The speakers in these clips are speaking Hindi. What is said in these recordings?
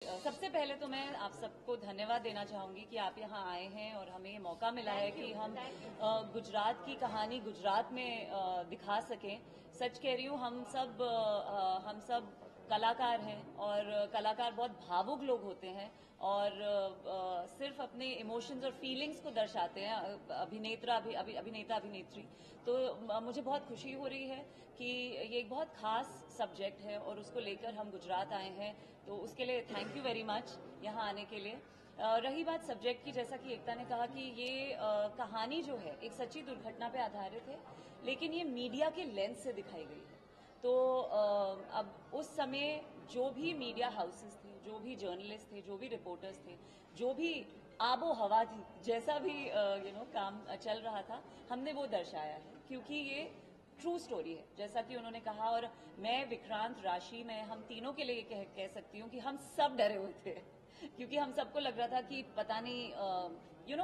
सबसे पहले तो मैं आप सबको धन्यवाद देना चाहूंगी कि आप यहाँ आए हैं और हमें ये मौका मिला है कि हम गुजरात की कहानी गुजरात में दिखा सकें। सच कह रही हूँ, हम सब कलाकार हैं और कलाकार बहुत भावुक लोग होते हैं और सिर्फ अपने इमोशंस और फीलिंग्स को दर्शाते हैं अभिनेता अभिनेत्री। तो मुझे बहुत खुशी हो रही है कि ये एक बहुत खास सब्जेक्ट है और उसको लेकर हम गुजरात आए हैं, तो उसके लिए थैंक यू वेरी मच यहाँ आने के लिए। रही बात सब्जेक्ट की, जैसा कि एकता ने कहा कि ये कहानी जो है एक सच्ची दुर्घटना पे आधारित है, लेकिन ये मीडिया के लेंस से दिखाई गई है। तो अब उस समय जो भी मीडिया हाउसेस थे, जो भी जर्नलिस्ट थे, जो भी रिपोर्टर्स थे, जो भी आबो हवा थी, जैसा भी काम चल रहा था, हमने वो दर्शाया है क्योंकि ये ट्रू स्टोरी है जैसा कि उन्होंने कहा। और मैं, विक्रांत, राशि, मैं हम तीनों के लिए कह सकती हूँ कि हम सब डरे हुए थे क्योंकि हम सबको लग रहा था कि पता नहीं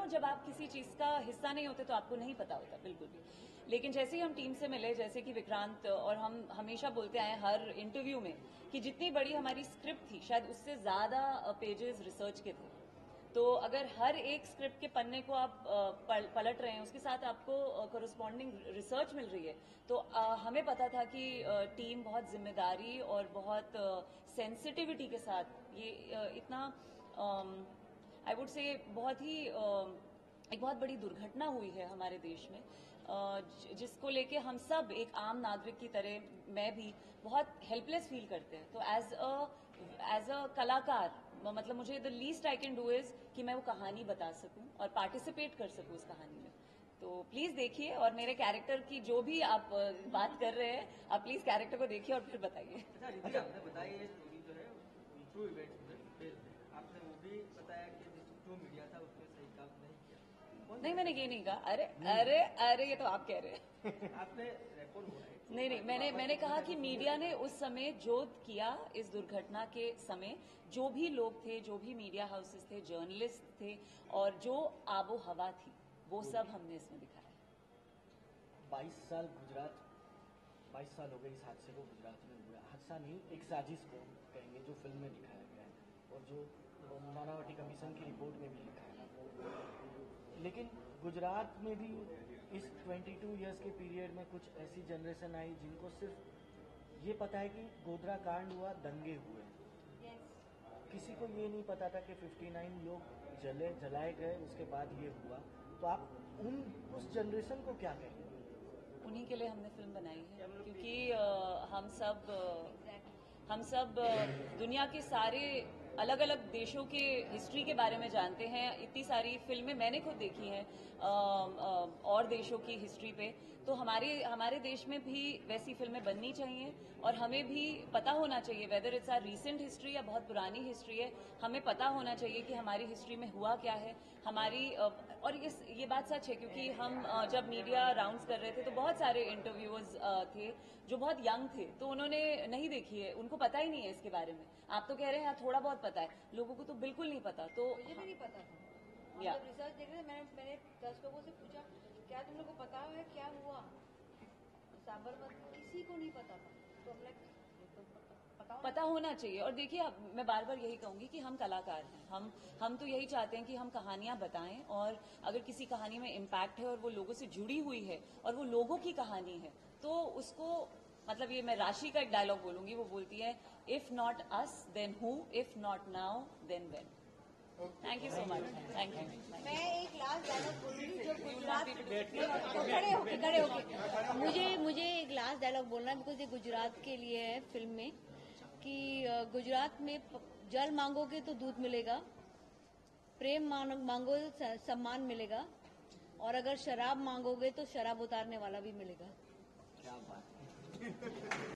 जब आप किसी चीज का हिस्सा नहीं होते तो आपको नहीं पता होता बिल्कुल भी। लेकिन जैसे ही हम टीम से मिले, जैसे कि विक्रांत और हम हमेशा बोलते आए हर इंटरव्यू में कि जितनी बड़ी हमारी स्क्रिप्ट थी शायद उससे ज्यादा पेजेस रिसर्च के थे। तो अगर हर एक स्क्रिप्ट के पन्ने को आप पलट रहे हैं, उसके साथ आपको कोरस्पॉन्डिंग रिसर्च मिल रही है, तो हमें पता था कि टीम बहुत जिम्मेदारी और बहुत सेंसिटिविटी के साथ ये इतना आई वुड से बहुत ही एक बहुत बड़ी दुर्घटना हुई है हमारे देश में, जिसको लेके हम सब एक आम नागरिक की तरह, मैं भी बहुत हेल्पलेस फील करते हैं। तो एज अ कलाकार मतलब मुझे the least I can do is कि मैं वो कहानी बता सकूं और पार्टिसिपेट कर सकूं उस कहानी में। तो प्लीज देखिए, और मेरे कैरेक्टर की जो भी आप बात कर रहे हैं, आप प्लीज कैरेक्टर को देखिए और फिर बताइए। अच्छा, आपने बताया ये स्टोरी जो है ट्रू इवेंट्स, आपने वो भी बताया कि जो मीडिया था उसने सही काम नहीं किया। नहीं, मैंने ये नहीं कहा। अरे अरे अरे, ये तो आप कह रहे हैं। आपने रिकॉर्ड बोला है। नहीं, मैंने कहा कि मीडिया ने उस समय जो किया, इस दुर्घटना के समय जो भी लोग थे, जो भी मीडिया हाउसेस थे, जर्नलिस्ट थे और जो आबो हवा थी, वो सब हमने इसमें दिखाया। 22 साल हो गए इस हादसे को गुजरात में हुआ। हादसा नहीं, एक साजिश को कहेंगे जो फिल्म में दिखाया गया है और जो नानावटी कमीशन की रिपोर्ट में भी लिखा है। लेकिन गुजरात में भी इस 22 इयर्स के पीरियड में कुछ ऐसी जनरेशन आई जिनको सिर्फ ये पता है कि गोधरा कांड हुआ, दंगे हुए। किसी को ये नहीं पता था कि 59 लोग जलाए गए, उसके बाद ये हुआ। तो आप उस जनरेशन को क्या कहेंगे? उन्हीं के लिए हमने फिल्म बनाई है क्योंकि हम सब दुनिया के सारे अलग अलग देशों के हिस्ट्री के बारे में जानते हैं। इतनी सारी फिल्में मैंने खुद देखी हैं और देशों की हिस्ट्री पे। तो हमारे देश में भी वैसी फिल्में बननी चाहिए और हमें भी पता होना चाहिए, whether it's are recent history या बहुत पुरानी हिस्ट्री है, हमें पता होना चाहिए कि हमारी हिस्ट्री में हुआ क्या है। और ये बात सच है क्योंकि हम जब मीडिया राउंड्स कर रहे थे तो बहुत सारे इंटरव्यूअर्स थे जो बहुत यंग थे, तो उन्होंने नहीं देखी है, उनको पता ही नहीं है इसके बारे में। आप तो कह रहे हैं यार थोड़ा बहुत पता है, लोगों को तो बिल्कुल नहीं पता। तो मुझे भी नहीं पता था। जब रिसर्च देख रहे थे, मैंने 10 लोगों से पूछा क्या तुम लोगों को पता है क्या हुआ साबरमती, किसी को नहीं पता था। तो हमने पता होना चाहिए। और देखिए, मैं बार बार यही कहूंगी कि हम कलाकार हैं, हम तो यही चाहते हैं कि हम कहानियां बताएं, और अगर किसी कहानी में इम्पैक्ट है और वो लोगों से जुड़ी हुई है और वो लोगों की कहानी है, तो उसको मतलब ये मैं राशि का एक डायलॉग बोलूंगी, वो बोलती है, if not us then who, if not now then when. Thank you so much. Thank you. मैं एक लास्ट डायलॉग बोलूंगी जो गुजरात खड़े होके मुझे एक लास्ट डायलॉग बोलना है, बिकॉज ये गुजरात के लिए है फिल्म में, कि गुजरात में जल मांगोगे तो दूध मिलेगा, प्रेम मांगोगे तो सम्मान मिलेगा, और अगर शराब मांगोगे तो शराब उतारने वाला भी मिलेगा। क्या बात है।